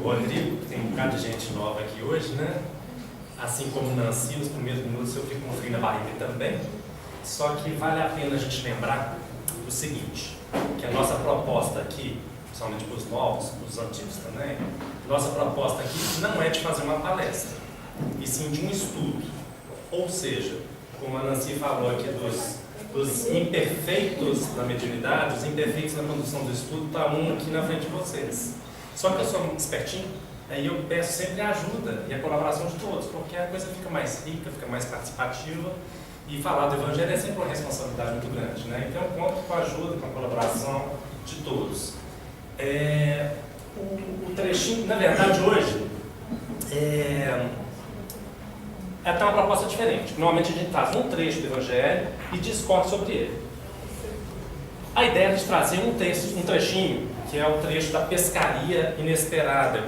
Rodrigo, tem um bocado de gente nova aqui hoje, né? Assim como Nancy, nos primeiros minutos eu fico com frio na barriga também. Só que vale a pena a gente lembrar o seguinte, que a nossa proposta aqui, principalmente para os novos, para os antigos também, nossa proposta aqui não é de fazer uma palestra, e sim de um estudo. Ou seja, como a Nancy falou aqui dos imperfeitos da mediunidade, os imperfeitos na condução do estudo, está um aqui na frente de vocês. Só que eu sou muito espertinho, aí eu peço sempre a ajuda e a colaboração de todos, porque a coisa fica mais rica, fica mais participativa, e falar do Evangelho é sempre uma responsabilidade muito grande, né? Então eu conto com a ajuda, com a colaboração de todos. O trechinho, na verdade, hoje, é até uma proposta diferente. Normalmente a gente traz um trecho do Evangelho e discorre sobre ele. A ideia é de trazer um trechinho, que é o trecho da pescaria inesperada,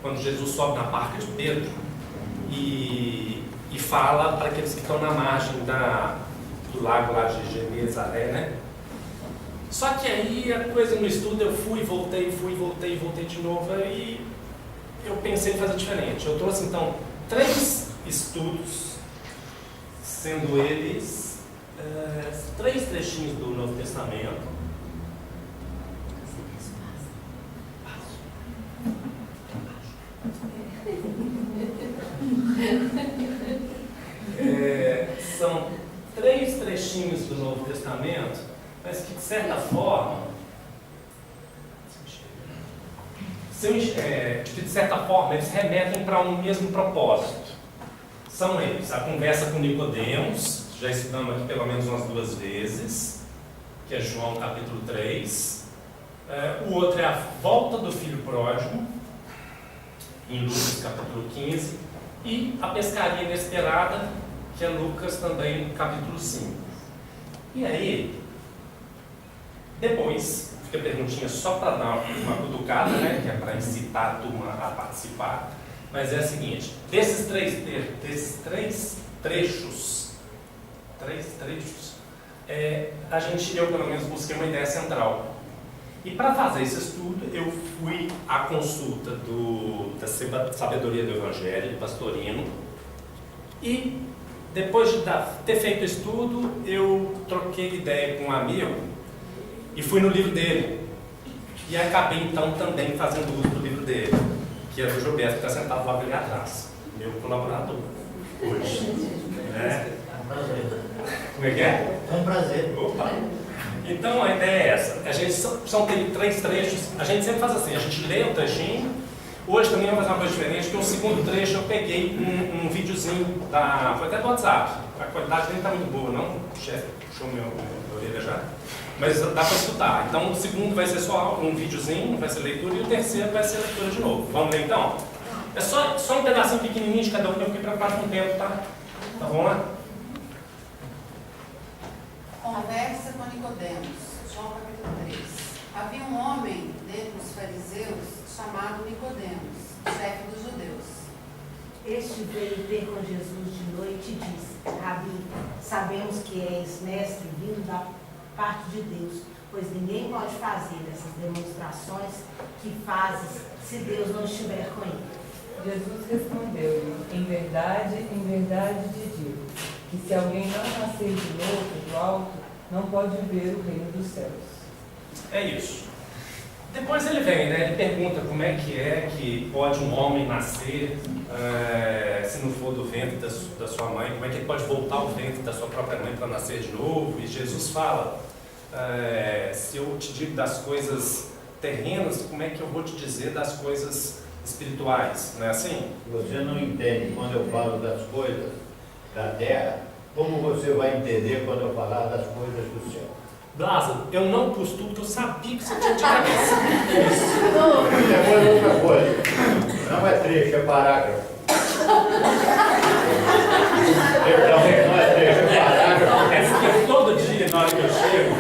quando Jesus sobe na barca de Pedro e fala para aqueles que estão na margem do lago lá de Genezaré, né? Só que aí a coisa no estudo, eu fui, voltei de novo, e eu pensei em fazer diferente. Eu trouxe então 3 estudos, sendo eles 3 trechinhos do Novo Testamento. São 3 trechinhos do Novo Testamento, mas que de certa forma, eles remetem para um mesmo propósito. São eles: a conversa com Nicodemos, já estudamos aqui pelo menos umas 2 vezes, que é João capítulo 3. O outro é a volta do filho pródigo, em Lucas capítulo 15, e a pescaria inesperada, que é Lucas também capítulo 5. E aí, depois, fica a perguntinha só para dar uma cutucada, né, que é para incitar a turma a participar, mas é a seguinte: desses três trechos, eu pelo menos busquei uma ideia central. E para fazer esse estudo, eu fui à consulta da Sabedoria do Evangelho, do Pastorino, e depois de ter feito o estudo, eu troquei ideia com um amigo e fui no livro dele. E acabei então também fazendo uso do livro dele, que é do Gilberto, que está sentado logo ali atrás, meu colaborador hoje. É um prazer. Como é que é? É um prazer. Opa! Então a ideia é essa: a gente são 3 trechos, a gente sempre faz assim, a gente lê um trechinho. Hoje também vamos fazer uma coisa diferente, porque o segundo trecho eu peguei um videozinho foi até do WhatsApp. A qualidade dele está muito boa, não? O chefe puxou minha orelha já. Mas dá para escutar. Então o segundo vai ser só um videozinho, vai ser leitura, e o terceiro vai ser leitura de novo. Vamos ler então? É só um pedacinho pequenininho de cada um, que eu fiquei preocupado com o tempo, tá? Tá bom, né? Conversa com Nicodemos, João capítulo 3. Havia um homem dentre os fariseus chamado Nicodemos, chefe dos judeus. Este veio ter com Jesus de noite e disse: Rabi, sabemos que és mestre vindo da parte de Deus, pois ninguém pode fazer essas demonstrações que fazes se Deus não estiver com ele. Jesus respondeu-lhe: em verdade te digo, que se alguém não nascer de novo do alto, não pode ver o reino dos céus. É isso. Depois ele vem, né? Ele pergunta como é que pode um homem nascer se não for do ventre da sua mãe, como é que ele pode voltar ao ventre da sua própria mãe para nascer de novo. E Jesus fala: se eu te digo das coisas terrenas, como é que eu vou te dizer das coisas espirituais? Não é assim? Você não entende quando eu falo das coisas da terra, como você vai entender quando eu falar das coisas do céu? Lázaro, eu não pus tudo, porque eu sabia que você tinha de cabeça. Depois outra coisa. Não é trecho, é parágrafo. Perdão, não é trecho, é parágrafo. É porque todo dia, na hora que eu chego,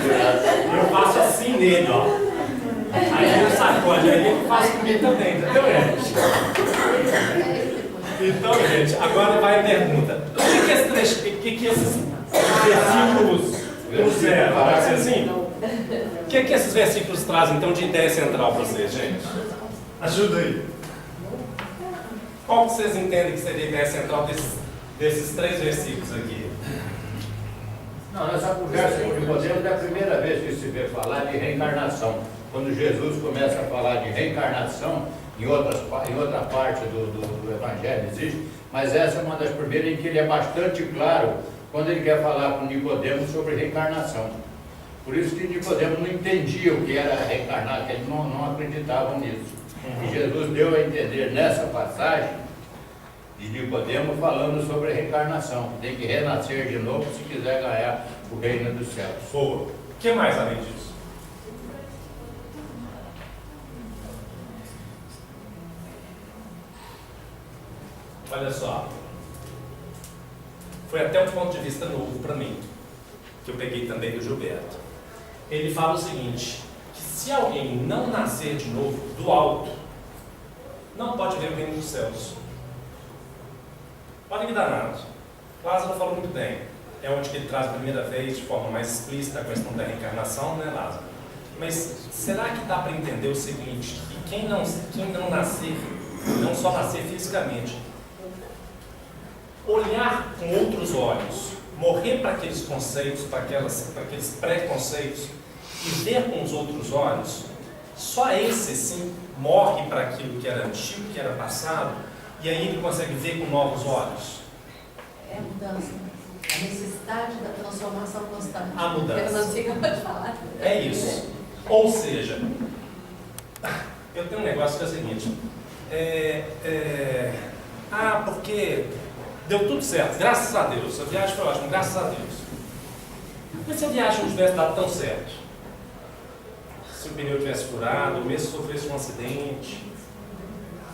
eu faço assim nele, ó. Aí ele sacode, aí ele faz comigo também, entendeu, gente? Então, gente, agora vai a pergunta: o que esses versículos trouxeram? Pode ser assim? O que esses versículos trazem, então, de ideia central para vocês, gente? Ajuda aí. Qual que vocês entendem que seria a ideia central desses 3 versículos aqui? Não, nessa conversa com Nicodemos é a primeira vez que se vê falar de reencarnação. Quando Jesus começa a falar de reencarnação, em outra parte do Evangelho existe, mas essa é uma das primeiras em que ele é bastante claro quando ele quer falar com Nicodemos sobre reencarnação. Por isso que Nicodemos não entendia o que era reencarnar, que eles não acreditavam nisso. E Jesus deu a entender nessa passagem de Nicodemos falando sobre a reencarnação. Tem que renascer de novo se quiser ganhar o reino dos céus. Boa. O que mais além disso? Olha só. Foi até um ponto de vista novo para mim, que eu peguei também do Gilberto. Ele fala o seguinte, que se alguém não nascer de novo do alto, não pode ver o reino dos céus. Olha que danado. Lázaro falou muito bem. É onde que ele traz a primeira vez, de forma mais explícita, a questão da reencarnação, né, Lázaro? Mas será que dá para entender o seguinte, que quem não nascer, não só nascer fisicamente, olhar com outros olhos, morrer para aqueles conceitos, para aqueles preconceitos, e ver com os outros olhos, só esse sim morre para aquilo que era antigo, que era passado, e aí ele consegue ver com novos olhos. É a mudança, a necessidade da transformação constante. A mudança. Não sei como pode falar. É isso. Ou seja, eu tenho um negócio que é o seguinte, porque deu tudo certo, graças a Deus, a viagem foi ótima, graças a Deus. Mas se a viagem não tivesse dado tão certo, se o pneu tivesse furado, ou mesmo se sofresse um acidente,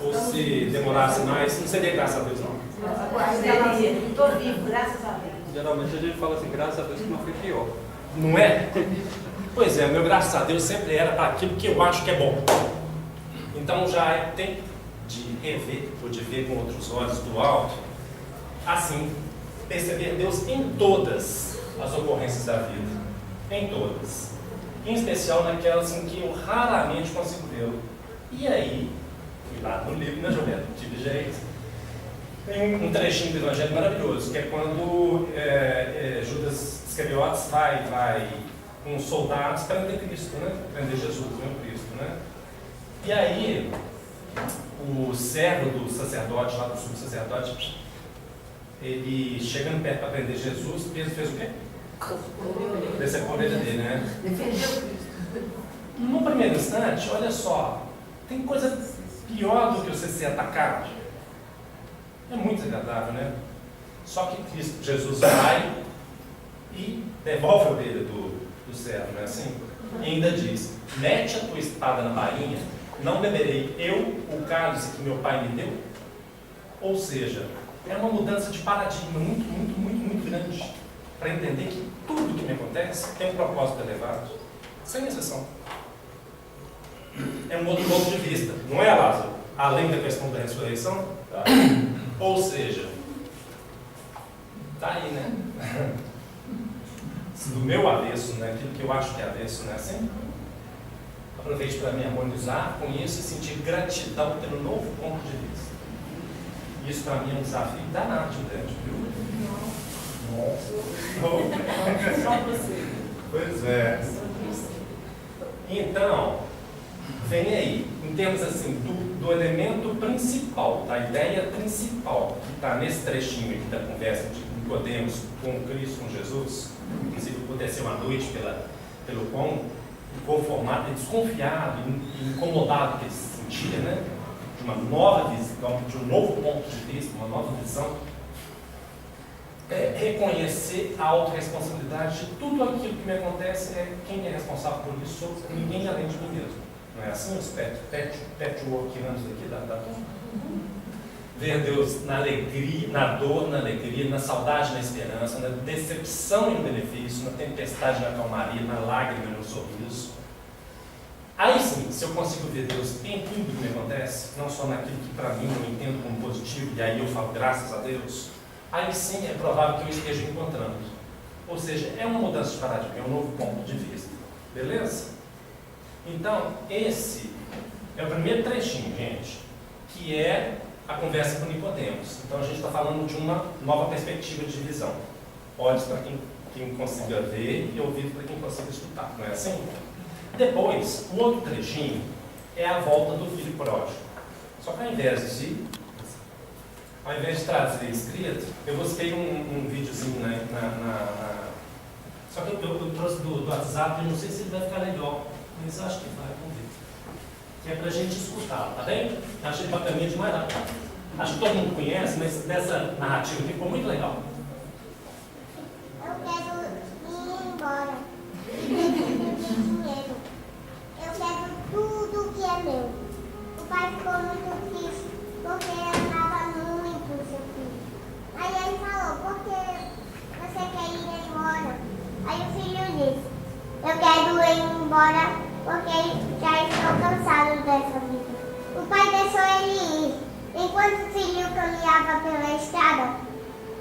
ou se demorasse mais, não seria graças a Deus não. Estou vivo, graças a Deus. Geralmente a gente fala assim, graças a Deus que não foi pior. Não é? Pois é, o meu graças a Deus sempre era para aquilo que eu acho que é bom. Então já é tempo de rever, ou de ver com outros olhos do alto, assim, perceber Deus em todas as ocorrências da vida. Em todas. Em especial naquelas em que eu raramente consigo vê-lo. E aí, fui lá no livro, né, Juliana? Tive jeito. Tem um trechinho do Evangelho maravilhoso, que é quando Judas Iscariotes vai com soldados prender Cristo, né? Prender Jesus, meu Cristo, né? E aí, o servo do sacerdote, lá do sumo sacerdote, ele chegando perto para prender Jesus, Pedro fez o quê? Decepou a orelha dele, né? Defendeu Cristo. No primeiro instante, olha só, tem coisa pior do que você ser atacado. É muito desagradável, né? Só que Cristo, Jesus vai e devolve a orelha do servo, não é assim? E ainda diz, mete a tua espada na bainha, não beberei eu o cálice que meu pai me deu? Ou seja, é uma mudança de paradigma muito grande para entender que tudo que me acontece tem um propósito elevado, sem exceção. É um outro ponto de vista, não é, Lázaro? Além da questão da ressurreição? Tá. Ou seja, tá aí, né? Do meu avesso, né? Aquilo que eu acho que é avesso, não é assim? Aproveite para me harmonizar com isso e sentir gratidão pelo novo ponto de vista. Isso para mim é um desafio danado de grande, viu? Nossa! Só você. Pois é. Então, vem aí, em termos assim, do elemento principal, da ideia principal, que está nesse trechinho aqui da conversa de Nicodemos com Cristo, com Jesus, inclusive aconteceu à noite pelo quão inconformado, desconfiado e incomodado que ele se sentia, né? De uma nova visão, de um novo ponto de vista, uma nova visão. Reconhecer a autorresponsabilidade de tudo aquilo que me acontece, quem é responsável por isso, sou ninguém além de mim mesmo. Não é assim os patchworkianos aqui da turma? Ver Deus na alegria, na dor, na alegria, na saudade, na esperança, na decepção e no benefício, na tempestade, na calmaria, na lágrima e no sorriso. Aí sim, se eu consigo ver Deus em tudo que me acontece, não só naquilo que para mim eu entendo como positivo, e aí eu falo graças a Deus, aí sim é provável que eu esteja encontrando. Ou seja, é uma mudança de paradigma, é um novo ponto de vista. Beleza? Então, esse É o primeiro trechinho, gente, que é a conversa com Nicodemos. Então a gente está falando de uma nova perspectiva de visão. Olhos para quem consiga ver e ouvido para quem consiga escutar, não é assim? Depois, o outro trechinho é a volta do filho pródigo. Só que ao invés de trazer escrito, eu gostei um videozinho Só que eu trouxe do WhatsApp, eu não sei se ele vai ficar legal, mas acho que vai, vamos ver. Que é pra gente escutar, tá bem? Achei bacaninha demais. Acho que todo mundo conhece, mas dessa narrativa aqui ficou muito legal. Eu quero ir embora. Eu preciso de dinheiro. Eu quero tudo que é meu. O pai ficou muito triste, porque eu amava muito o seu filho. Aí ele falou, por que você quer ir embora? Aí o filho disse, eu quero ir embora porque já estou cansado dessa vida. O pai deixou ele ir. Enquanto o filho caminhava pela estrada,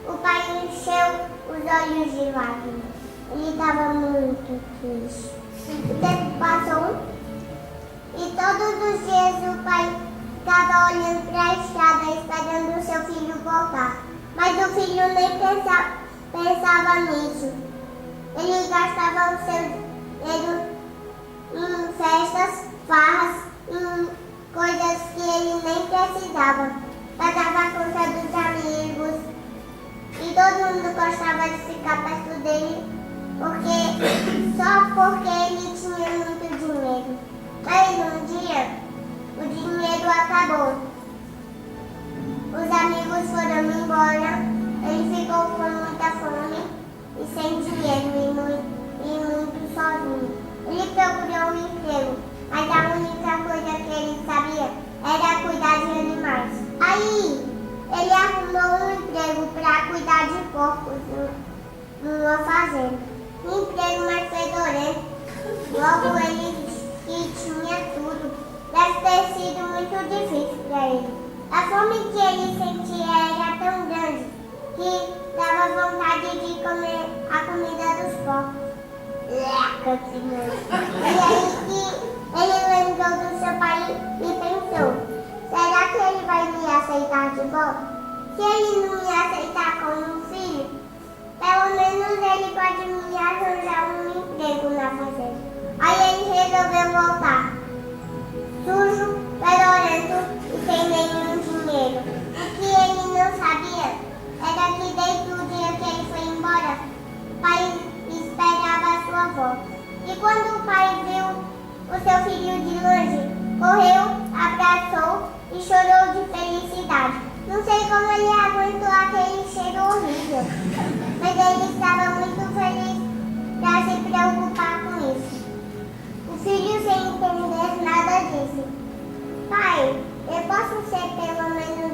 o pai encheu os olhos de lágrimas. Ele estava muito triste. O tempo passou e todos os dias o pai ficava olhando para a estrada esperando o seu filho voltar. Mas o filho nem pensava nisso. Ele gastava o seu dinheiro em festas, farras, em coisas que ele nem precisava. Pagava a conta dos amigos e todo mundo gostava de ficar perto dele só porque ele tinha muito dinheiro. Mas um dia o dinheiro acabou. Os amigos foram embora, ele ficou com muita fome e sem dinheiro e muito sozinho. Ele procurou um emprego, mas a única coisa que ele sabia era cuidar de animais. Aí, ele arrumou um emprego para cuidar de porcos numa fazenda. Um emprego mais fedorento. Logo ele disse que tinha tudo. Deve ter sido muito difícil para ele. A fome que ele sentia era tão grande que dava vontade de comer a comida dos porcos. E aí que ele lembrou do seu pai e pensou, será que ele vai me aceitar de volta? Se ele não me aceitar como um filho, pelo menos ele pode me arranjar um emprego na fazenda. Aí ele resolveu voltar, sujo, fedorento e sem nenhum dinheiro. O que ele não sabia era que desde o dia que ele foi embora, o pai esperava a sua volta. E quando o pai viu o seu filho de longe, correu, abraçou e chorou de felicidade. Não sei como ele aguentou aquele cheiro horrível, mas ele estava muito feliz para se preocupar com isso. O filho, sem entender nada, disse, pai, eu posso ser pelo menos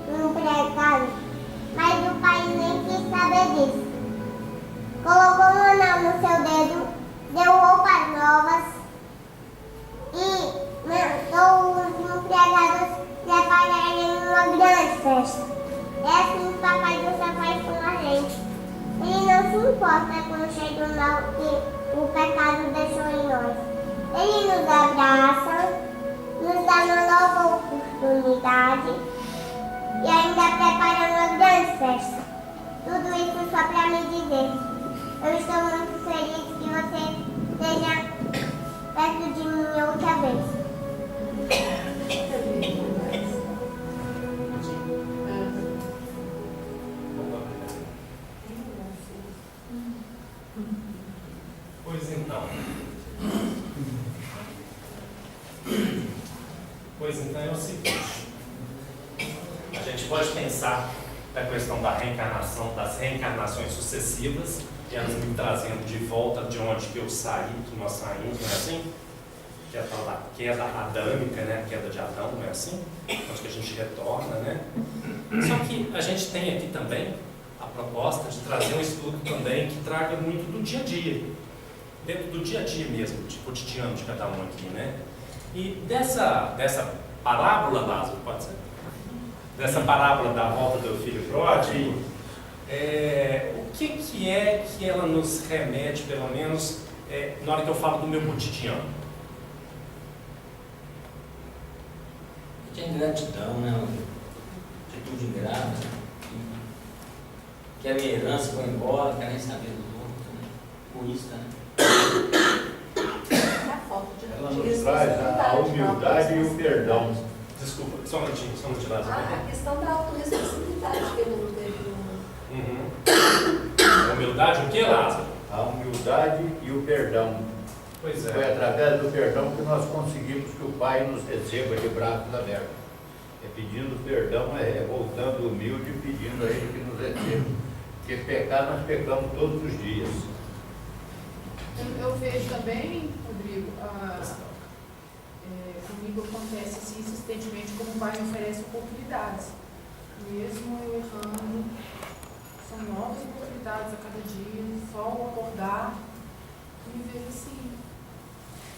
um empregado? Mas o pai nem quis saber disso. Colocou um anel no seu dedo, deu roupas novas e mandou os empregados prepararem uma grande festa. É assim que o papai do céu faz com a gente. Ele não se importa com o cheiro mal que o pecado deixou em nós. Ele nos abraça, nos dá uma nova oportunidade e ainda prepara uma grande festa. Tudo isso só para me dizer. Eu estou muito feliz que você esteja perto de mim outra vez. Pois então é o seguinte, a gente pode pensar na questão da reencarnação, das reencarnações sucessivas, que elas me trazendo de volta de onde que eu saí, que nós saímos, não é assim? Que é a tal da queda adâmica, né? A queda de Adão, não é assim? Onde que a gente retorna, né? Só que a gente tem aqui também a proposta de trazer um estudo também que traga muito do dia a dia, dentro do dia a dia mesmo, de cotidiano de cada um aqui, né? E dessa parábola, Lázaro, pode ser? Dessa parábola da volta do filho pródigo, o que é que ela nos remete, pelo menos, na hora que eu falo do meu cotidiano? de ingratidão, né? Atitude ingrata, que a minha herança foi embora, não quer nem saber do outro, né? Egoísta, né? É a falta de Ela nos traz a humildade e o perdão. Desculpa, só um minutinho, Lázaro. A questão da autorresponsabilidade que ele não teve no... Uhum. Humildade, o que, Lázaro? A humildade e o perdão. Pois Foi é. através do perdão que nós conseguimos que o Pai nos receba de braços abertos. É pedindo perdão, é voltando humilde e pedindo a Ele que nos receba. Porque pecar nós pecamos todos os dias. Eu vejo também, Rodrigo, comigo acontece assim insistentemente como o Pai me oferece oportunidades. Mesmo eu errando, são novas oportunidades a cada dia, só o acordar, e me vejo assim.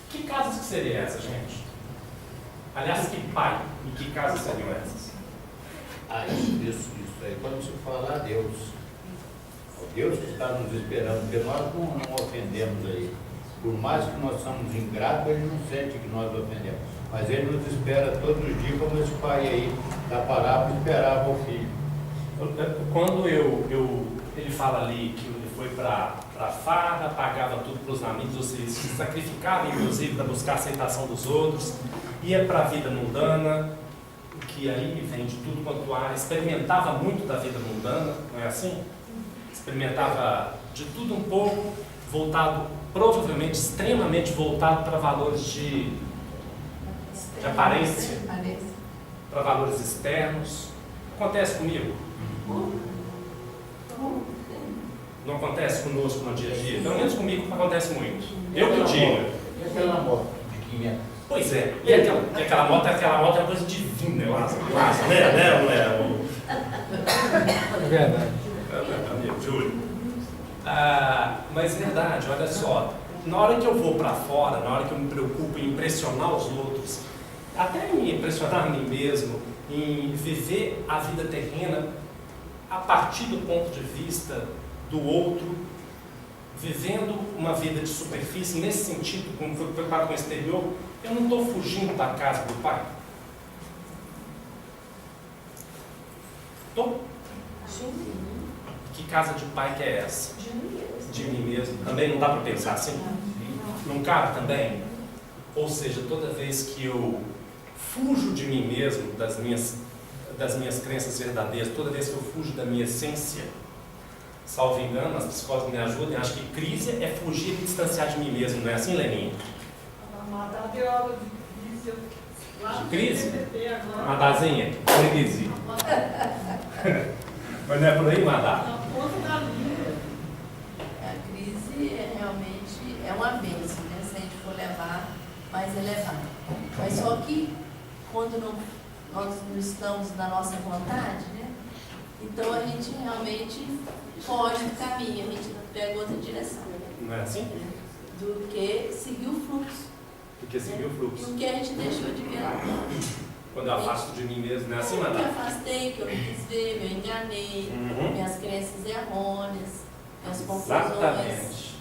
Que casas que seriam essas, gente? Aliás, que pai e que casas seriam essas? Isso aí. Quando se fala a Deus, o Deus que está nos esperando, porque nós não ofendemos aí. Por mais que nós somos ingratos, Ele não sente que nós ofendemos. Mas Ele nos espera todos os dias, como esse pai aí da parábola esperava o filho. Quando ele fala ali que ele foi para a farra, pagava tudo para os amigos, ou seja, se sacrificava inclusive para buscar a aceitação dos outros, ia para a vida mundana, que aí vem de tudo quanto há, experimentava muito da vida mundana, não é assim? Experimentava de tudo um pouco, voltado, provavelmente extremamente voltado para valores de aparência, para valores externos. Acontece comigo? Não acontece conosco no dia a dia? Pelo menos comigo acontece muito. Eu que digo. E aquela moto de 500? Pois é. E aquela moto é uma coisa divina, eu acho. Né? Não é? É verdade. Meu Júlio. Mas é verdade, olha só. Na hora que eu vou para fora, na hora que eu me preocupo em impressionar os outros, até em impressionar a mim mesmo, em viver a vida terrena a partir do ponto de vista do outro, vivendo uma vida de superfície, nesse sentido, como foi preocupado com o exterior, eu não estou fugindo da casa do Pai. Estou? Que casa de pai que é essa? De mim mesmo. Também não dá para pensar assim? Não cabe também? Ou seja, toda vez que eu fujo de mim mesmo, das minhas crenças verdadeiras, toda vez que eu fujo da minha essência, salvo engano, as psicólogos me ajudem, acho que crise é fugir e distanciar de mim mesmo, não é assim, Leninha? De crise? Madazinha? Crise. Mas não é por aí, Madá? A crise realmente é uma bênção, né? Se a gente for levar mais elevado. Mas só que quando nós não estamos na nossa vontade, né? Então a gente realmente foge do caminho, a gente pega outra direção. Não é assim? Do que seguir o fluxo. Do que seguir o fluxo. E o que a gente deixou de ver lá. Quando eu afasto de mim mesmo, não é assim, Eu me Madá? afastei, que eu não quis ver, eu enganei, minhas crenças errôneas, minhas confusões. Exatamente.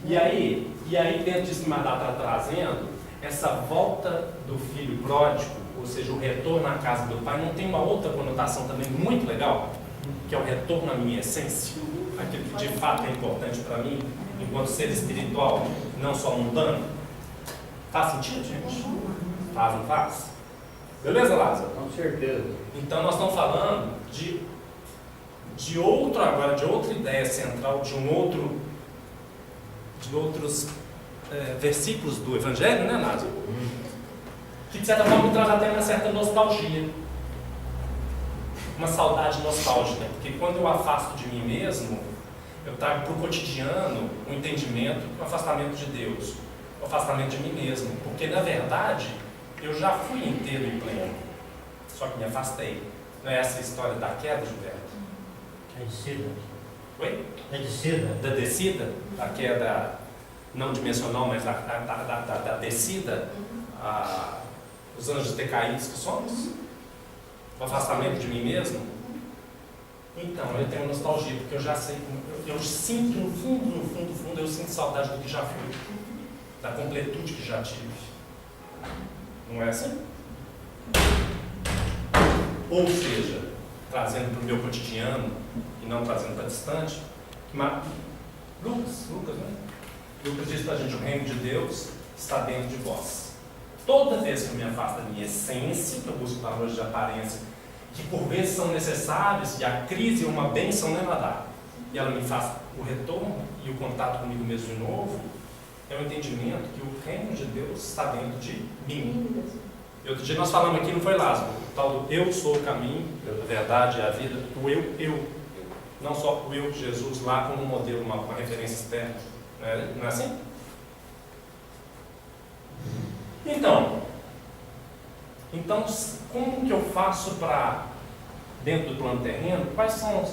E aí dentro disso que Madá está trazendo, essa volta do filho pródigo, ou seja, o retorno à casa do pai, não tem uma outra conotação também muito legal, que é o retorno à minha essência, aquilo que de fato é importante para mim, enquanto ser espiritual, não só mundano. Faz sentido, gente? Faz, não faz? Beleza, Lázaro? Com certeza. Então nós estamos falando de outra ideia central, de outros versículos do Evangelho, né, Lázaro? Que de certa forma me traz até uma certa nostalgia, uma saudade nostálgica, porque quando eu afasto de mim mesmo, eu trago para o cotidiano o entendimento, o afastamento de Deus, o afastamento de mim mesmo, porque na verdade eu já fui inteiro e pleno, só que me afastei. Não é essa a história da queda, Gilberto? É descida. Oi? É descida. Da descida, da queda não dimensional, mas da descida, os anjos decaídos que somos, o afastamento de mim mesmo. Então, eu tenho nostalgia, porque eu já sei, eu sinto no fundo, eu sinto saudade do que já fui, da completude que já tive. Não é assim? ou seja, trazendo para o meu cotidiano e não trazendo para distante, Lucas, né? Lucas diz para a gente: o reino de Deus está dentro de vós. Toda vez que eu me afasto da minha essência, que eu busco valores de aparência, que por vezes são necessários, e a crise é uma bênção, né, Madá? E ela me faz o retorno e o contato comigo mesmo de novo, é o entendimento que o reino de Deus está dentro de mim. E outro dia nós falamos aqui, não foi, Lázaro? O tal do eu sou o caminho, a verdade e a vida, o eu. Não só o eu de Jesus lá como um modelo, uma referência externa. Não é assim? Então, como que eu faço para, dentro do plano terreno, quais são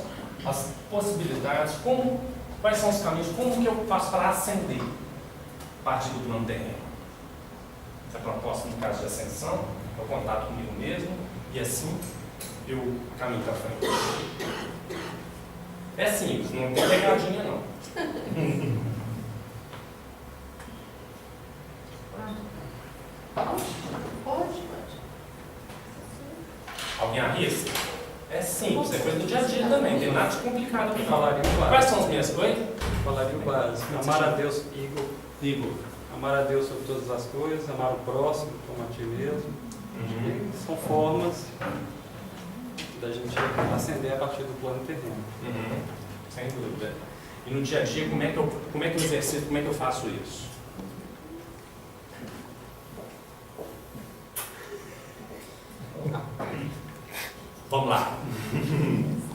as possibilidades, quais são os caminhos, como que eu faço para ascender a partir do plano terreno? Essa proposta, no caso de ascensão, é o contato comigo mesmo, e assim eu caminho para frente. É simples, não tem pegadinha não. Pode. Alguém arrisca? É simples, é coisa do dia a dia também, não tem nada de complicado aqui. Falaria o básico. Quais são as minhas coisas? Falaria o básico. Amar a Deus, Igor. Amar a Deus sobre todas as coisas, amar o próximo como a ti mesmo. São formas da gente ascender a partir do plano terreno. Sem dúvida. E no dia a dia, como é que eu exercito, como é que eu faço isso? Vamos lá.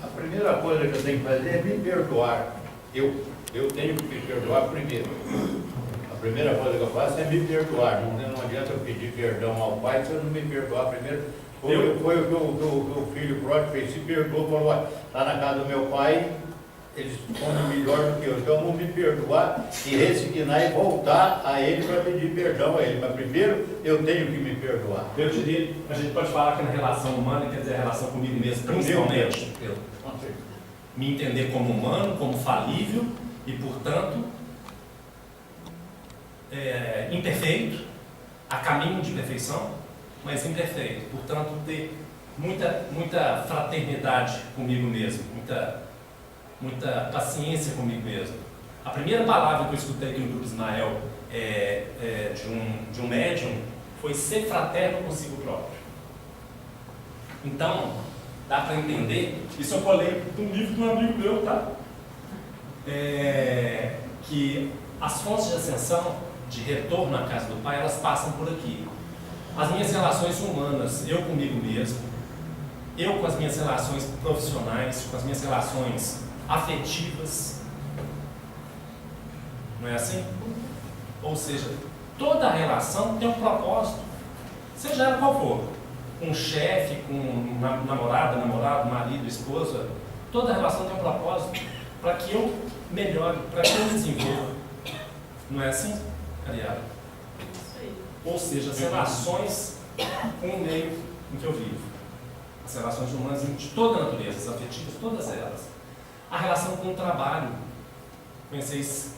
A primeira coisa que eu tenho que fazer é me perdoar. Eu tenho que me perdoar primeiro. A primeira coisa que eu faço é me perdoar. Não adianta eu pedir perdão ao pai se eu não me perdoar primeiro. Foi o que o filho pródigo fez, se perdoou, falou: está na casa do meu pai, eles comem melhor do que eu, então vamos me perdoar e resignar e voltar a ele para pedir perdão a ele. Mas primeiro eu tenho que me perdoar. Eu diria, a gente pode falar que na relação humana, quer dizer, a relação comigo mesmo, principalmente, me entender como humano, como falível e, portanto, imperfeito, a caminho de perfeição, mas imperfeito. Portanto, ter muita fraternidade comigo mesmo, muita paciência comigo mesmo. A primeira palavra que eu escutei aqui no Grupo Ismael de um médium foi ser fraterno consigo próprio. Então, dá para entender, isso eu colei de um livro de um amigo meu, tá? Que as fontes de ascensão, de retorno à casa do Pai, elas passam por aqui. As minhas relações humanas, eu comigo mesmo, eu com as minhas relações profissionais, com as minhas relações afetivas, não é assim? Ou seja, toda relação tem um propósito, seja ela qual for, com um chefe, com uma namorado, marido, esposa, toda relação tem um propósito para que eu melhore, para que eu me desenvolva, não é assim, Ariara? Ou seja, as relações com o meio em que eu vivo, as relações humanas de toda a natureza, as afetivas, todas elas. A relação com o trabalho, conheceis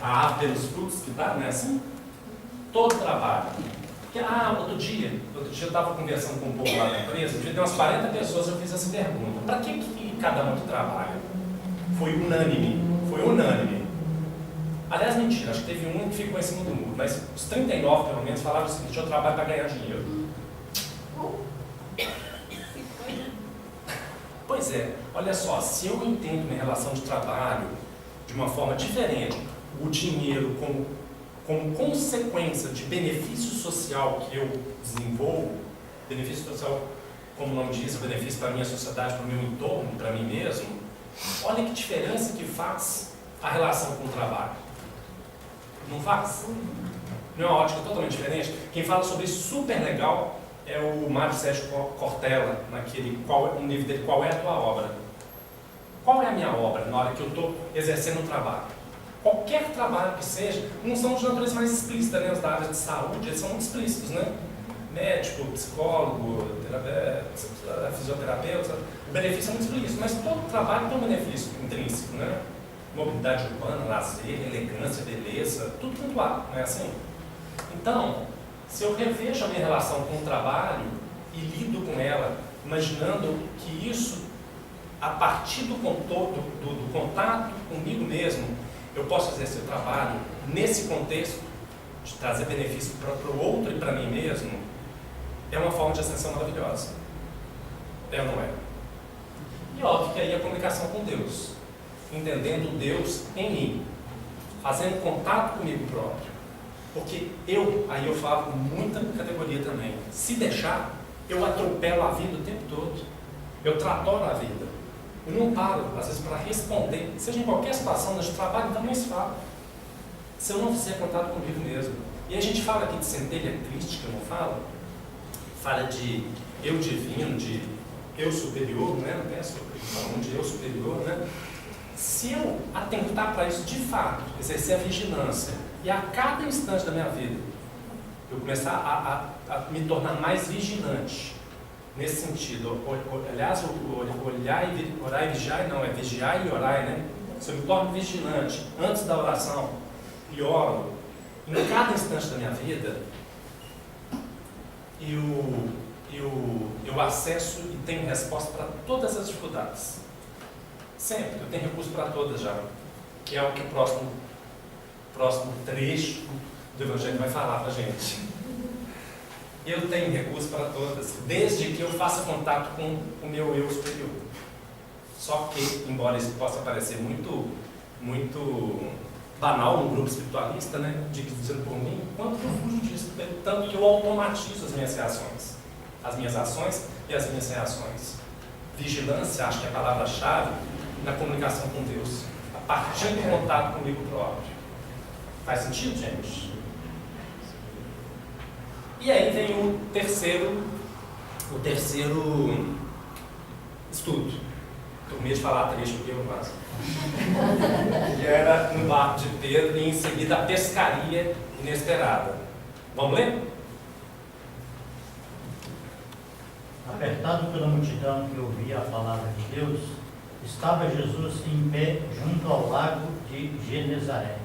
a árvore pelos frutos que dá, não é assim? Todo trabalho. Porque, outro dia eu estava conversando com um povo lá na empresa, devia ter umas 40 pessoas, eu fiz essa pergunta: para que cada um que trabalha? Foi unânime. Aliás, mentira, acho que teve um que ficou em cima do muro, mas os 39 pelo menos falavam o seguinte: eu trabalho para ganhar dinheiro. Pois é, olha só, se eu entendo minha relação de trabalho de uma forma diferente, o dinheiro como consequência de benefício social que eu desenvolvo, benefício social, como o nome diz, benefício para a minha sociedade, para o meu entorno, para mim mesmo, olha que diferença que faz a relação com o trabalho. Não faz? Não é uma ótica totalmente diferente? Quem fala sobre isso super legal é o Mário Sérgio Cortella, no livro dele, Qual é a Tua Obra? Qual é a minha obra na hora que eu estou exercendo o trabalho? Qualquer trabalho que seja, não são de natureza mais explícita, né? Os da área de saúde, eles são muito explícitos, né? Médico, psicólogo, fisioterapeuta, o benefício é muito explícito, mas todo trabalho tem um benefício intrínseco, né? Mobilidade urbana, lazer, elegância, beleza, tudo pontuado, não é assim? Então, se eu revejo a minha relação com o trabalho e lido com ela imaginando que isso, a partir do contato comigo mesmo, eu posso exercer o trabalho nesse contexto de trazer benefício para o outro e para mim mesmo, é uma forma de ascensão maravilhosa. É ou não é? E óbvio que aí a comunicação com Deus, entendendo Deus em mim, fazendo contato comigo próprio. Porque aí eu falo com muita categoria também. Se deixar, eu atropelo a vida o tempo todo. Eu tratoro a vida. Eu não paro, às vezes, para responder, seja em qualquer situação de trabalho, também se fala. Se eu não fizer contato comigo mesmo. E a gente fala aqui de centelha crística, não fala? Fala de eu divino, de eu superior, né? Não penso falando de eu superior, né? Se eu atentar para isso de fato, exercer a vigilância, e a cada instante da minha vida, eu começar a me tornar mais vigilante, nesse sentido, aliás, orar e vigiar, não, é vigiar e orar, né? Se eu me torno vigilante antes da oração e oro, em cada instante da minha vida, eu acesso e tenho resposta para todas as dificuldades. Sempre, eu tenho recurso para todas já, que é o que o próximo trecho do Evangelho vai falar para a gente. Eu tenho recurso para todas, desde que eu faça contato com o meu eu superior. Só que, embora isso possa parecer muito banal no grupo espiritualista, né, dizendo por mim, quanto eu fujo disso, tanto que eu automatizo as minhas reações. As minhas ações e as minhas reações. Vigilância, acho que é a palavra-chave na comunicação com Deus, a partir do contato comigo próprio. Faz sentido, gente? E aí vem o terceiro estudo. Estou com medo de falar trecho aqui, eu quase. Que era no barco de Pedro e em seguida a pescaria inesperada. Vamos ler? Apertado pela multidão que ouvia a palavra de Deus, estava Jesus em pé junto ao lago de Genezaré.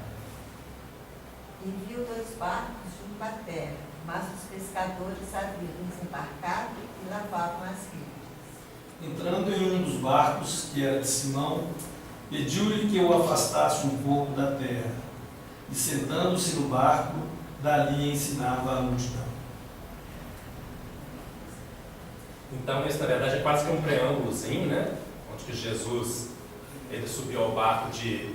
E viu 2 barcos junto à terra, mas os pescadores haviam desembarcado e lavavam as redes. Entrando em um dos barcos, que era de Simão, pediu-lhe que o afastasse um pouco da terra, e sentando-se no barco, dali ensinava a multidão. Então, isso na verdade é quase que um preâmbulozinho, né? Onde que Jesus ele subiu ao barco de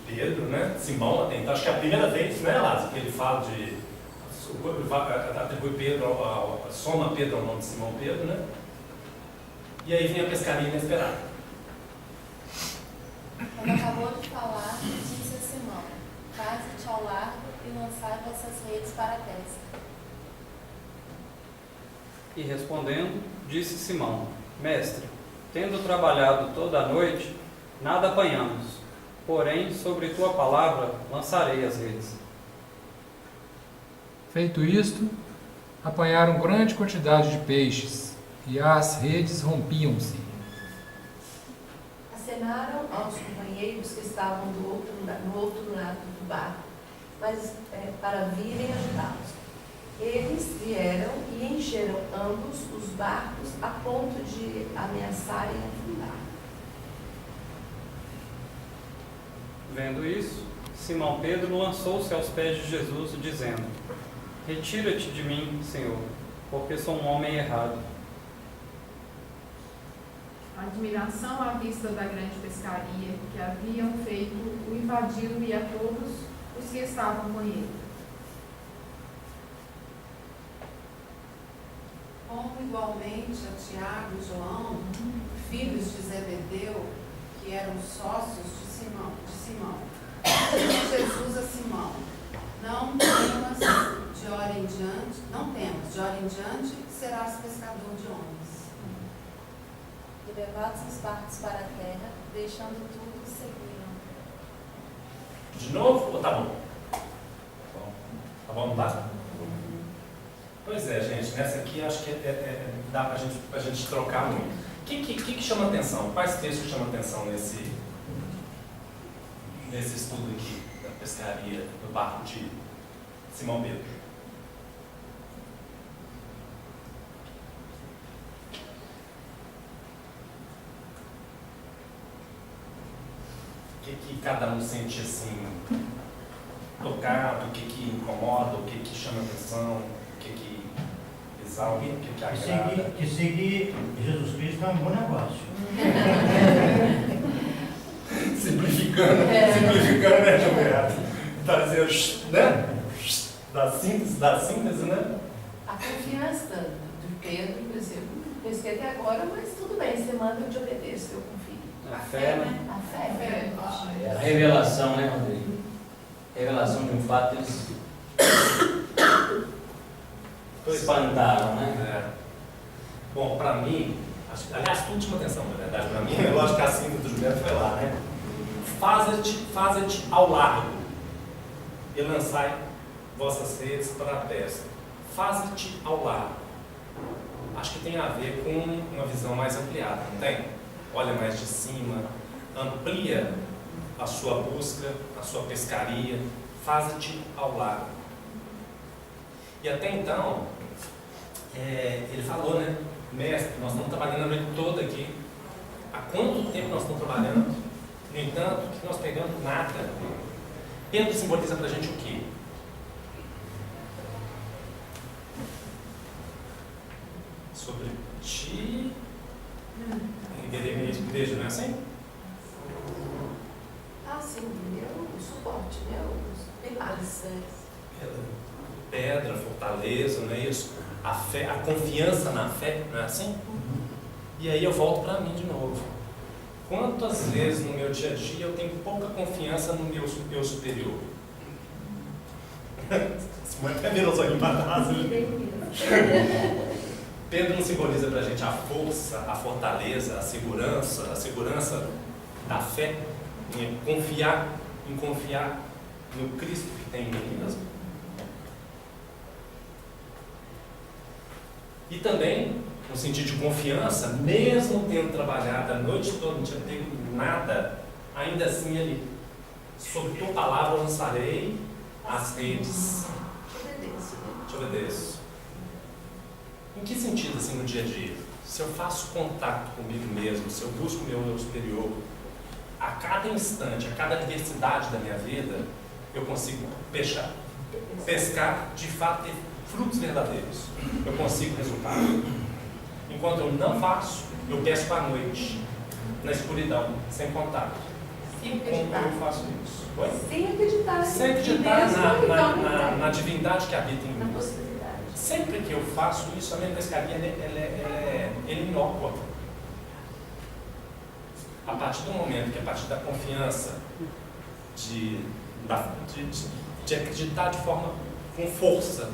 Pedro, né? Simão, até então, acho que é a primeira vez, né, Lázaro, que ele fala de atribui Pedro, soma Pedro ao nome de Simão Pedro, né? E aí vem a pescaria inesperada. Quando acabou de falar, disse a Simão: faze-te ao largo e lançai vossas redes para a pesca. E respondendo, disse Simão: Mestre, tendo trabalhado toda a noite, nada apanhamos, porém, sobre tua palavra lançarei as redes. Feito isto, apanharam grande quantidade de peixes, e as redes rompiam-se. Acenaram aos companheiros que estavam no outro lado do barco, mas para virem ajudá-los. Eles vieram e encheram ambos os barcos a ponto de ameaçarem afundar. Vendo isso, Simão Pedro lançou-se aos pés de Jesus, dizendo: Retira-te de mim, Senhor, porque sou um homem errado. A admiração à vista da grande pescaria que haviam feito o invadiu e a todos os que estavam com ele. Como igualmente a Tiago e João, filhos de Zebedeu, que eram sócios de Simão. Disse Jesus a Simão: não temas, de hora em diante serás pescador de homens. E levados os barcos para a terra, deixando tudo, seguiram. De novo? Ou tá bom? Tá bom, não dá? Pois é, gente, nessa aqui acho que dá pra gente trocar muito. O que chama atenção? Quais textos chamam atenção nesse estudo aqui da pescaria do barco de Simão Pedro? que cada um sente assim, tocado, o que incomoda, o que chama atenção, o que exalta, o que agrada. Que seguir Jesus Cristo é um bom negócio. Simplificando, né, Gilberto? Tá dizendo, né? Da síntese, né? A confiança de Pedro, por exemplo, pesquei até agora, mas tudo bem, você manda, eu te obedeço, eu confio. A fé, né? A fé. A revelação, né, Rodrigo? Revelação de um fato, eles espantaram, né? É. Bom, para mim, aliás, tudo chama atenção, na verdade, para mim, lógico que a síntese do Gilberto foi lá, né? Faze-te ao largo e lançai vossas redes para a pesca. Faze-te ao largo. Acho que tem a ver com uma visão mais ampliada, não tem? Olha mais de cima, amplia a sua busca, a sua pescaria, faze-te ao largo. E até então, ele falou, né? Mestre, nós estamos trabalhando a noite toda aqui. Há quanto tempo nós estamos trabalhando? No entanto, que nós pegamos nada. Pedro simboliza para a gente o quê? Sobre ti e igreja, não é assim? Ah, sim, o suporte, os pilares. Pedra, fortaleza, não é isso? A fé, a confiança na fé, não é assim? E aí eu volto para mim de novo. Quantas vezes no meu dia a dia eu tenho pouca confiança no meu superior? Simone até virou os olhinhos para trás. Pedro não simboliza para a gente a força, a fortaleza, a segurança da fé, em confiar no Cristo que tem em mim mesmo. E também, no sentido de confiança, mesmo tendo trabalhado a noite toda, não tinha pego nada, ainda assim ele, sob tua palavra lançarei as redes. Te obedeço. Em que sentido, assim, no dia a dia? Se eu faço contato comigo mesmo, se eu busco o meu eu superior, a cada instante, a cada adversidade da minha vida, eu consigo pescar, de fato, ter frutos verdadeiros. Eu consigo resultado. Enquanto eu não faço, eu pesco à noite, na escuridão, sem contato. E como eu faço isso? Oi? Sem acreditar. Sem acreditar na divindade que habita em mim. Sempre que eu faço isso, a minha pescaria ela é inócua. A partir do momento que, a partir da confiança, de acreditar de forma com força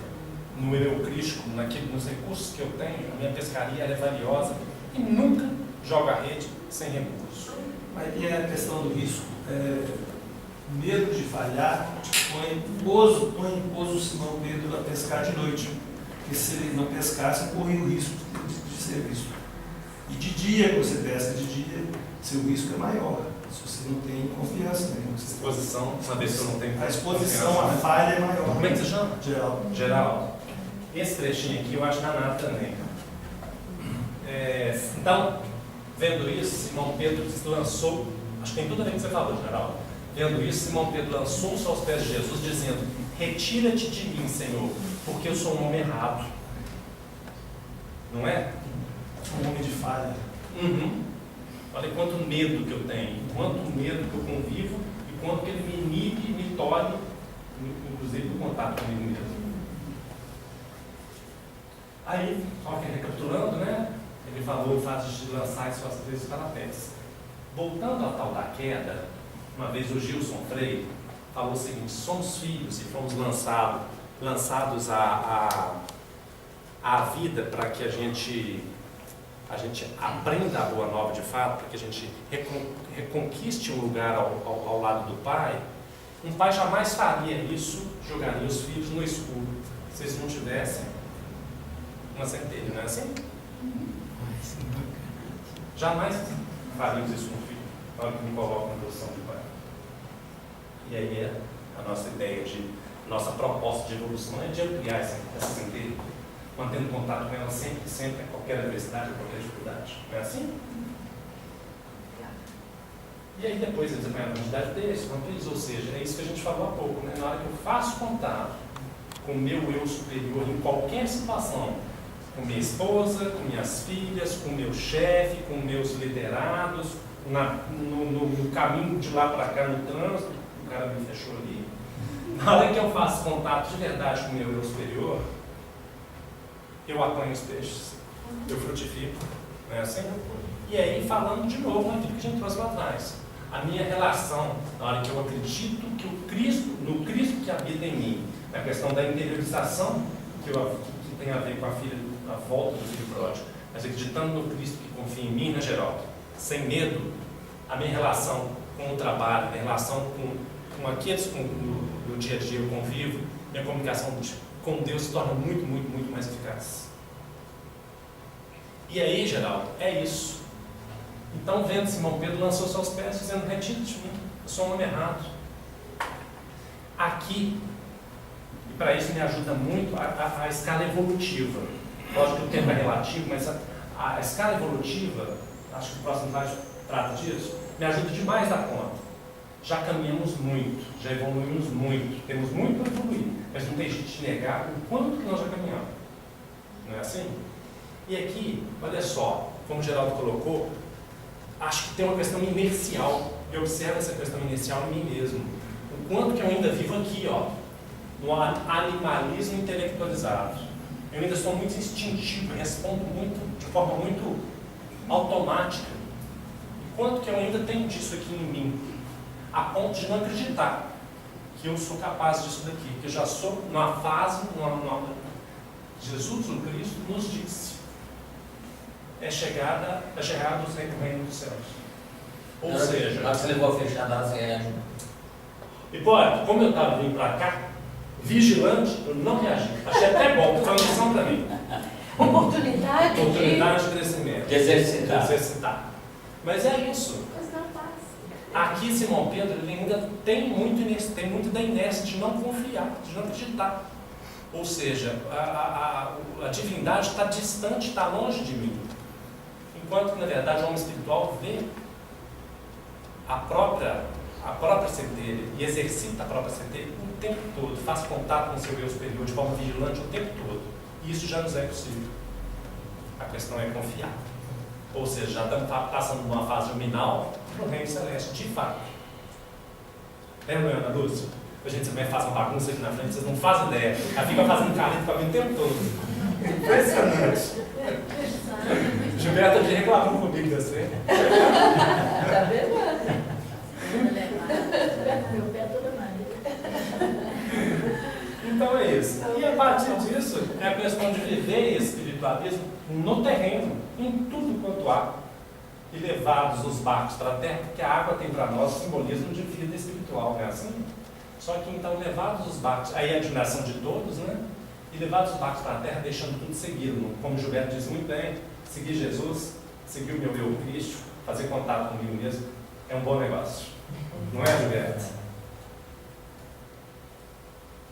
no meu Cristo, nos recursos que eu tenho, a minha pescaria ela é valiosa e nunca joga a rede sem recurso. Mas e a questão do risco? Medo de falhar impôs o Simão Pedro a pescar de noite. Porque se ele não pescasse, corria o risco de ser visto. E de dia, quando você pesca de dia, seu risco é maior. Se você não tem confiança, né? Exposição, uma vez que eu não tenho a exposição, a falha é maior. Como é que você chama? Geraldo. Esse trechinho aqui eu acho danado também. Então, vendo isso, Simão Pedro se lançou, acho que tem tudo a ver com o que você falou, Geraldo. Vendo isso, Simão Pedro lançou-se aos pés de Jesus, dizendo: retira-te de mim, Senhor, porque eu sou um homem errado. Não é? Um homem de falha. Olha quanto medo que eu tenho, quanto medo que eu convivo e quanto que ele me inibe, me tolhe, inclusive no contato comigo mesmo. Aí, só que recapitulando, né? Ele falou em fase de lançar as suas vezes para a pesca. Voltando à tal da queda, uma vez o Gilson Freire falou o seguinte: somos filhos e fomos lançados à vida para que a gente aprenda a boa nova de fato, para que a gente reconquiste um lugar ao lado do Pai. Um pai jamais faria isso, jogaria os filhos no escuro, se eles não tivessem uma centelha, não é assim? Jamais faríamos isso com o filho, na hora que me coloco na posição de pai. E aí a nossa ideia nossa proposta de evolução é de ampliar essa centelha, mantendo contato com ela sempre, a qualquer adversidade, a qualquer dificuldade. Não é assim? E aí depois eles apanharam a quantidade desses, ou seja, é isso que a gente falou há pouco, né? Na hora que eu faço contato com o meu eu superior em qualquer situação, com minha esposa, com minhas filhas, com meu chefe, com meus liderados, no caminho de lá para cá no trânsito, o cara me fechou ali. Na hora que eu faço contato de verdade com o meu eu superior, eu apanho os peixes, eu frutifico, não é assim? E aí, falando de novo naquilo que a gente trouxe lá atrás, a minha relação, na hora que eu acredito que no Cristo que habita em mim, na questão da interiorização, que tem a ver com a volta do filho pródigo, mas acreditando no Cristo que confia em mim, né, Geraldo? Sem medo, a minha relação com o trabalho, minha relação com aqueles com no dia a dia eu convivo, minha comunicação com Deus se torna muito, muito, muito mais eficaz. E aí, Geraldo, é isso. Então, vendo Simão Pedro, lançou-se aos pés, dizendo: retira de mim, eu sou um homem errado. Aqui, e para isso me ajuda muito a escala evolutiva. Lógico que o tempo é relativo, mas a escala evolutiva, acho que o próximo slide trata disso, me ajuda demais da conta. Já caminhamos muito, já evoluímos muito, temos muito para evoluir, mas não tem jeito de negar o quanto que nós já caminhamos. Não é assim? E aqui, olha só, como o Geraldo colocou, acho que tem uma questão inercial. Eu observo essa questão inercial em mim mesmo. O quanto que eu ainda vivo aqui, ó, no animalismo intelectualizado. Eu ainda sou muito instintivo, respondo de forma muito automática. O quanto que eu ainda tenho disso aqui em mim, a ponto de não acreditar que eu sou capaz disso daqui, que eu já sou numa fase, Jesus, o Cristo, nos disse: é chegado o reino dos céus. Ou seja, você levou a fechar as Hipólito, como eu estava vindo para cá, vigilante, eu não reagi. Achei até bom, foi uma lição para mim. Oportunidade de crescimento. De exercitar. Mas é isso. Mas não passa. Aqui, Simão Pedro, ele ainda tem muito da inércia de não confiar, de não acreditar. Ou seja, a divindade está distante, está longe de mim. Enquanto que, na verdade, o homem espiritual vê a própria centelha e exercita a própria centelha o tempo todo, faz contato com o seu eu superior de forma vigilante o tempo todo. E isso já nos é possível. A questão é confiar. Ou seja, já estamos passando de uma fase nominal para o reino celeste, de fato. Lembra, Ana Lúcia? A gente também faz uma bagunça aqui na frente, vocês não fazem ideia. Ela fica fazendo carrinho com a o tempo todo. Impressionante. Gilberto já reclamou comigo dessa. Tá vendo? Meu pé toda mais. Então é isso. E a partir disso, é a questão de viver espiritualismo no terreno, em tudo quanto há. E levados os barcos para a terra, porque a água tem para nós o simbolismo de vida espiritual, não é assim? Só que então, levados os barcos, aí a admiração de todos, né? E levados os barcos para a terra, deixando tudo segui-lo. Como Gilberto diz muito bem, seguir Jesus, seguir o meu eu Cristo, fazer contato comigo mesmo, é um bom negócio. Não é, Gilberto?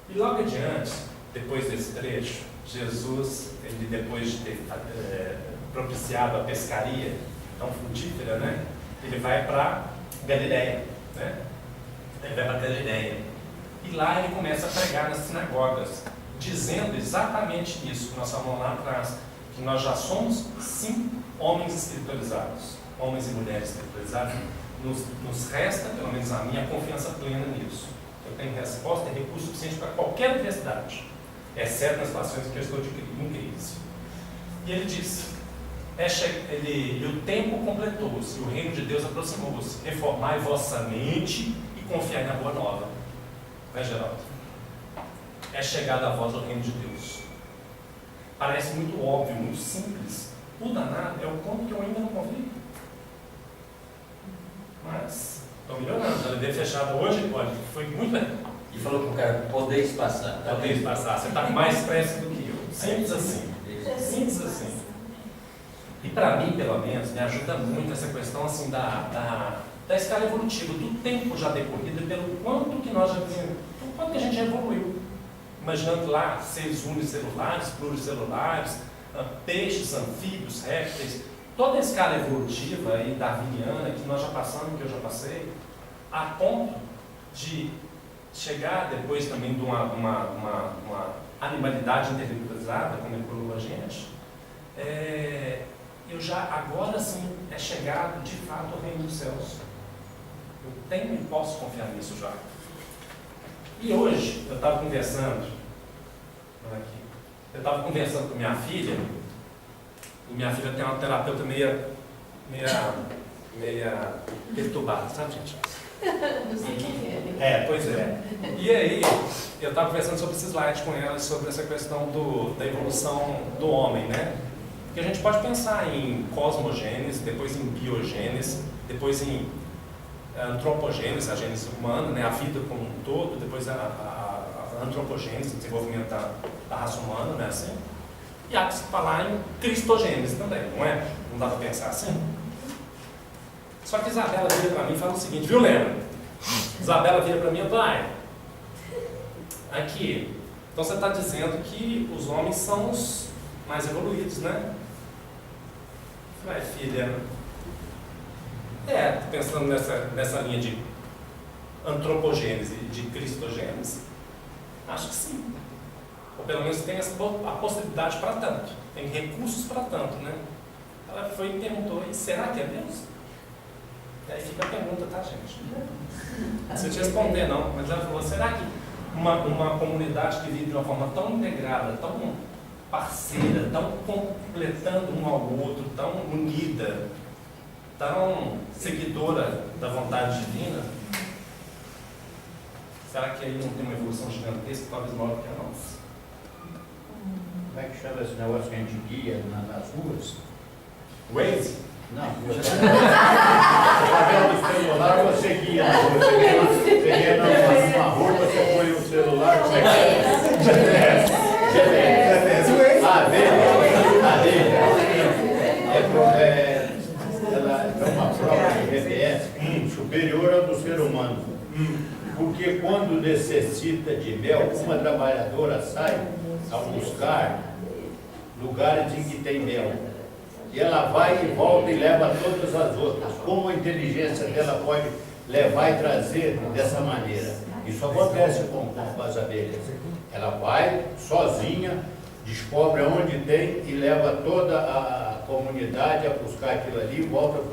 E logo adiante, depois desse trecho, Jesus, ele depois de ter propiciado a pescaria tão frutífera, né? Ele vai para Galileia, né? Ele vai para Galileia. E lá ele começa a pregar nas sinagogas, dizendo exatamente isso que nós falamos lá atrás, que nós já somos, sim, homens espiritualizados, homens e mulheres espiritualizados. Nos resta, pelo menos a minha, confiança plena nisso. Eu tenho resposta e recurso suficiente para qualquer universidade, exceto nas situações em que eu estou em crise. E ele diz, e o tempo completou-se, o reino de Deus aproximou-se, reformai vossa mente e confiai na boa nova. Vai, Geraldo? É chegada a voz do reino de Deus. Parece muito óbvio, muito simples. O danado é o ponto que eu ainda não confio. Mas estou melhorando. Já levei fechada hoje, olha, foi muito bem. E falou com o cara, podeis passar. Podeis passar. Você está com mais pressa do que eu. Simples assim. Simples assim. E para mim, pelo menos, me ajuda muito essa questão assim da escala evolutiva, do tempo já decorrido, pelo quanto que nós já vimos, o quanto que a gente já evoluiu. Imaginando lá seres unicelulares, pluricelulares, peixes, anfíbios, répteis, toda a escala evolutiva e darwiniana que nós já passamos, que eu já passei, a ponto de chegar depois também de uma animalidade interiorizada, como é colocou a gente, eu já, agora sim, é chegado de fato ao reino dos céus. Eu tenho e posso confiar nisso já. E hoje, eu estava conversando com minha filha, e minha filha tem uma terapeuta meia perturbada, sabe, gente? Não sei quem é. Pois é. E aí, eu estava conversando sobre esse slide com ela, sobre essa questão da evolução do homem, né? Porque a gente pode pensar em cosmogênese, depois em biogênese, depois em antropogênese, a gênese humana, né? A vida como um todo, depois a antropogênese, o desenvolvimento da raça humana, né? Assim. E há que se falar em cristogênese também, não é? Não dá para pensar assim? Só que Isabela vira para mim e fala o seguinte, viu, Lena? Isabela vira para mim e fala, aqui, então você está dizendo que os homens são os mais evoluídos, né? Eu falei, filha, pensando nessa linha de antropogênese e de cristogênese, acho que sim. Ou pelo menos tem a possibilidade para tanto, tem recursos para tanto, né? Ela foi e perguntou, e será que é Deus? E aí fica a pergunta, tá, gente? Não sei te responder, não, mas ela falou, será que uma comunidade que vive de uma forma tão integrada, tão parceira, tão completando um ao outro, tão unida, tão seguidora da vontade divina, será que aí não tem uma evolução gigantesca, talvez maior do que a nossa? Como é que chama esse negócio que a gente guia nas ruas? Waze? Não, você está vendo o celular, você guia na rua. Você guia numa rua, você põe o celular, como é que é uma prova de GPS superior ao do ser humano. Porque quando necessita de mel, uma trabalhadora sai a buscar lugares em que tem mel. E ela vai e volta e leva todas as outras. Como a inteligência dela pode levar e trazer dessa maneira? Isso acontece com as abelhas. Ela vai sozinha, descobre onde tem e leva toda a comunidade a buscar aquilo ali e volta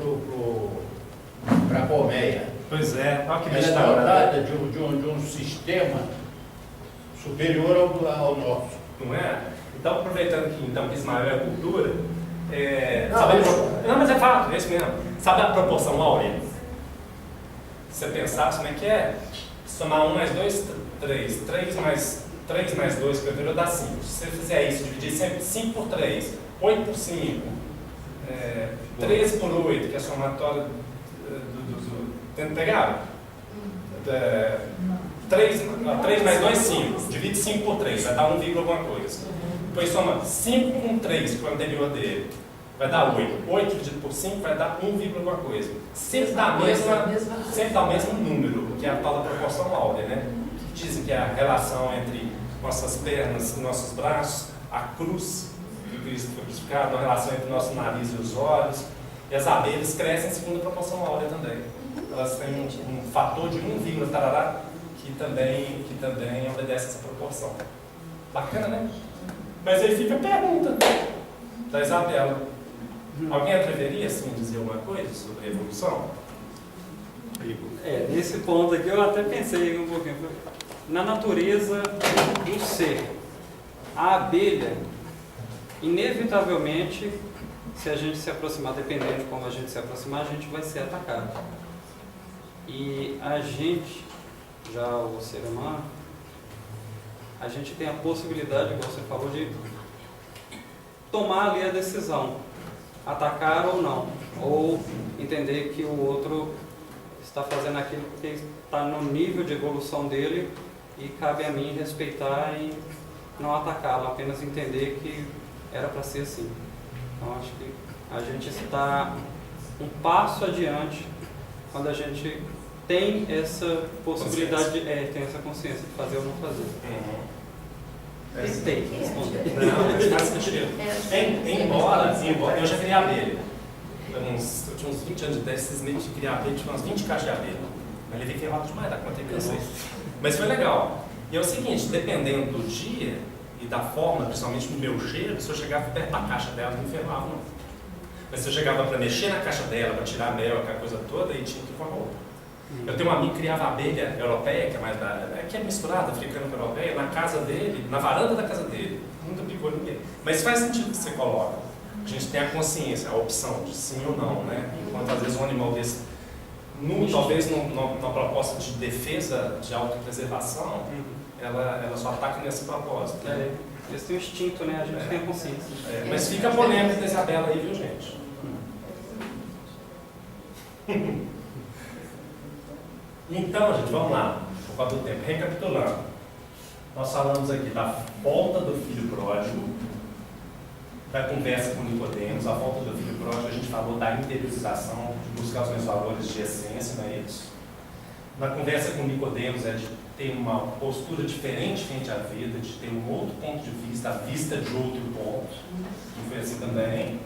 para a colmeia. Pois é, olha que ela é dotada de um sistema superior ao nosso. Não é? Então, aproveitando que Ismael é cultura, não, mas é fato, é isso mesmo. Sabe a proporção áurea? Se você pensar, como é que é? Somar 1 mais 2, 3. 3 mais 2, que eu dá 5. Se você fizer isso, dividir sempre 5 por 3, 8 por 5, 13 por 8, que é a somatória tendo pegado? 3 mais 2, 5. Divide 5 por 3, vai dar 1, alguma coisa. Depois soma 5 com 3, que é o anterior dele, vai dar 8. 8 dividido por 5 vai dar 1, alguma coisa. Sempre dá o mesmo número, que é a tal da proporção áurea, né? Que dizem que é a relação entre nossas pernas e nossos braços, a cruz que Cristo foi crucificado, a relação entre o nosso nariz e os olhos. E as abelhas crescem segundo a proporção áurea também. Elas têm um fator de 1, tarará, que também obedece essa proporção. Bacana, né? Mas aí fica a pergunta da Isabela. Alguém atreveria, assim, dizer alguma coisa sobre a evolução? Nesse ponto aqui eu até pensei um pouquinho. Na natureza do ser, a abelha, inevitavelmente, se a gente se aproximar, dependendo de como a gente se aproximar, a gente vai ser atacado. E a gente, já o ser humano, a gente tem a possibilidade, como você falou, de tomar ali a decisão, atacar ou não, ou entender que o outro está fazendo aquilo porque está no nível de evolução dele e cabe a mim respeitar e não atacá-lo, apenas entender que era para ser assim. Então acho que a gente está um passo adiante quando a gente tem essa possibilidade, tem essa consciência de fazer ou não fazer. Tentei responder. Não, mas faz sentido. Embora eu já criei abelha. eu tinha uns 20 anos de idade, esses meios de criar abelha, tinha umas 20 caixas de abelha. Mas levei ferrado demais, dá conta que eu sei. Mas foi legal. E é o seguinte, dependendo do dia e da forma, principalmente do meu cheiro, se eu chegava perto da caixa dela, não me ferrava, não. Mas se eu chegava para mexer na caixa dela, para tirar mel, aquela coisa toda, aí tinha que ir com a roupa. Eu tenho um amigo que criava abelha europeia, que é mais que é misturada, africana com europeia, na casa dele, na varanda da casa dele. Nunca picou ninguém. Mas faz sentido que você coloca. A gente tem a consciência, a opção de sim ou não, né? Enquanto às vezes um animal desse, talvez numa proposta de defesa, de autopreservação, ela só ataca nesse propósito. Né? Eles têm o instinto, né? A gente tem a consciência. Mas fica polêmica da Isabela aí, viu, gente? Então, gente, vamos lá, por causa do tempo. Recapitulando, nós falamos aqui da volta do filho pródigo, da conversa com Nicodemos, a volta do filho pródigo, a gente falou da interiorização, de buscar os meus valores de essência, não é isso? Na conversa com Nicodemos é de ter uma postura diferente frente à vida, de ter um outro ponto de vista, a vista de outro ponto, que foi assim também.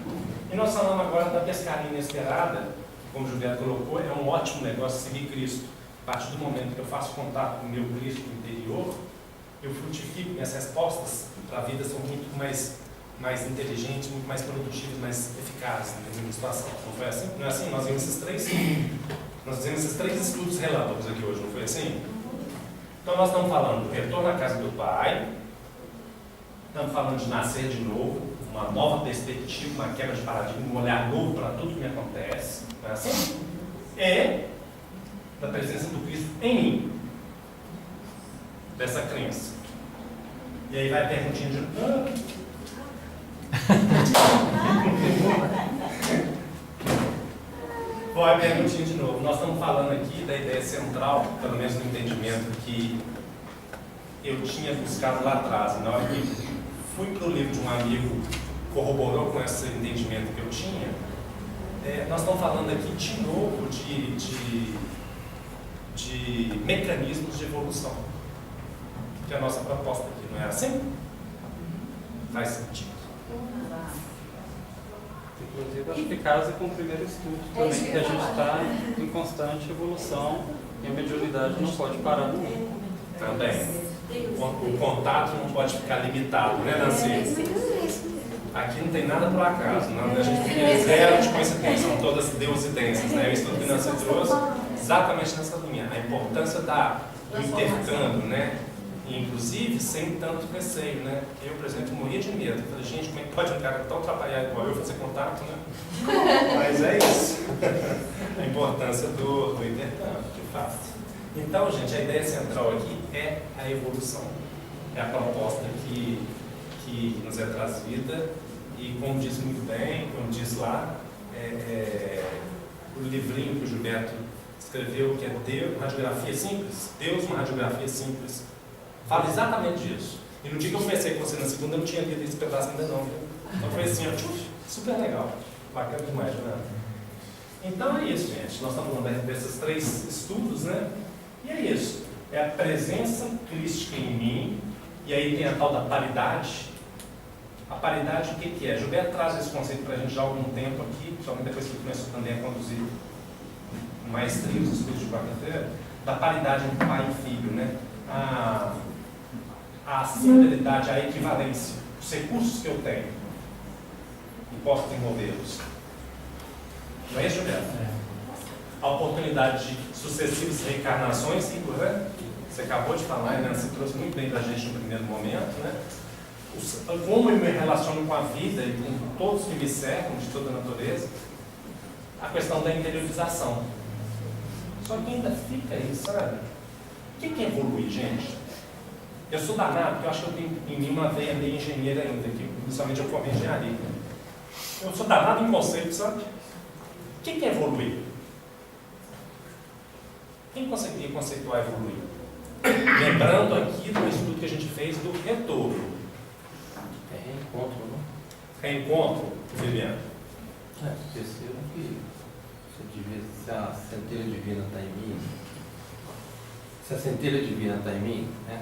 E nós falamos agora da pescaria inesperada, como o Gilberto colocou, é um ótimo negócio seguir Cristo. A partir do momento que eu faço contato com o meu Cristo interior, eu frutifico, minhas respostas para a vida são muito mais inteligentes, muito mais produtivas, mais eficazes na situação. Não foi assim? Não é assim? Nós vimos esses três estudos relâmpagos aqui hoje, não foi assim? Então nós estamos falando do retorno à casa do Pai, estamos falando de nascer de novo, uma nova perspectiva, uma quebra de paradigma, um olhar novo para tudo que me acontece, não é assim? É da presença do Cristo em mim, dessa crença. E aí vai a perguntinha de vai a perguntinha de novo. Nós estamos falando aqui da ideia central, pelo menos no entendimento que eu tinha buscado lá atrás. Na hora que fui para o livro de um amigo, corroborou com esse entendimento que eu tinha. Nós estamos falando aqui de novo de mecanismos de evolução, que é a nossa proposta aqui, não é assim? Faz sentido. Inclusive, acho que casa com o primeiro estudo também, que a gente está em constante evolução e a mediunidade não pode parar no mundo. Também. O contato não pode ficar limitado, né, Nancy? Aqui não tem nada por acaso, não. A gente fica zero de coincidência, são todas deusidências, né? O estudo que Nancy trouxe exatamente nessa linha, a importância do intercâmbio, né? Inclusive sem tanto receio, né? Eu, por exemplo, morria de medo. Eu falei, gente, como é que pode um cara tão atrapalhado igual eu fazer contato, né? Mas é isso. A importância do intercâmbio, de fato. Então, gente, a ideia central aqui é a evolução. É a proposta que nos é trazida e, como diz muito bem, como diz lá, o livrinho que o Gilberto escreveu, que é Deus, uma radiografia simples, Deus, uma radiografia simples, fala exatamente disso. E no dia que eu conversei com você na segunda, eu não tinha lido esse pedaço ainda não. Então foi assim, super legal. Bacana demais, né? Então é isso, gente. Nós estamos falando desses três estudos, né? E é isso. É a presença crística em mim, e aí tem a tal da paridade. A paridade, o que é? Gilberto traz esse conceito para a gente já há algum tempo aqui, principalmente depois que ele começou também a conduzir maestria os estudos de quarta-feira, da paridade entre pai e filho, né? A similaridade, a equivalência, os recursos que eu tenho e posso desenvolvê-los. Não é isso, Gilberto? A oportunidade de sucessivas reencarnações, sim, né? Você acabou de falar, né? Você trouxe muito bem para a gente no primeiro momento, né? Como eu me relaciono com a vida e com todos que me cercam, de toda a natureza, a questão da interiorização. Só que ainda fica aí, sabe? O que é evoluir, gente? Eu sou danado, porque eu acho que eu tenho em mim uma veia meio engenheira ainda, que principalmente eu formei engenharia. Eu sou danado em conceito, sabe? O que é evoluir? Quem conseguiria conceituar evoluir? Lembrando aqui do estudo que a gente fez do retorno. Reencontro, não? Reencontro, Viviane. Percebam que se a centelha divina está em mim, se a centelha divina está em mim, né?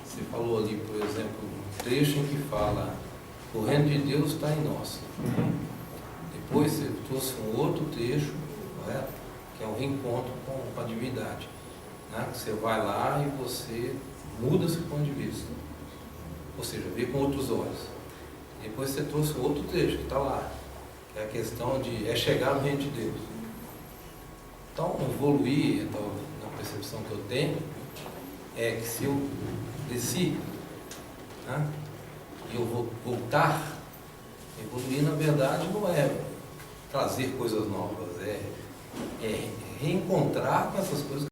Você falou ali, por exemplo, um trecho em que fala o reino de Deus está em nós. Depois você trouxe um outro trecho, correto? Que é o reencontro com a divindade. Né? Você vai lá e você muda seu ponto de vista. Ou seja, vê com outros olhos. Depois você trouxe um outro trecho que está lá, que é a questão de chegar no reino de Deus. Então, evoluir, então, na percepção que eu tenho, é que se eu desci, né, e eu vou voltar, evoluir na verdade não é trazer coisas novas, é reencontrar com essas coisas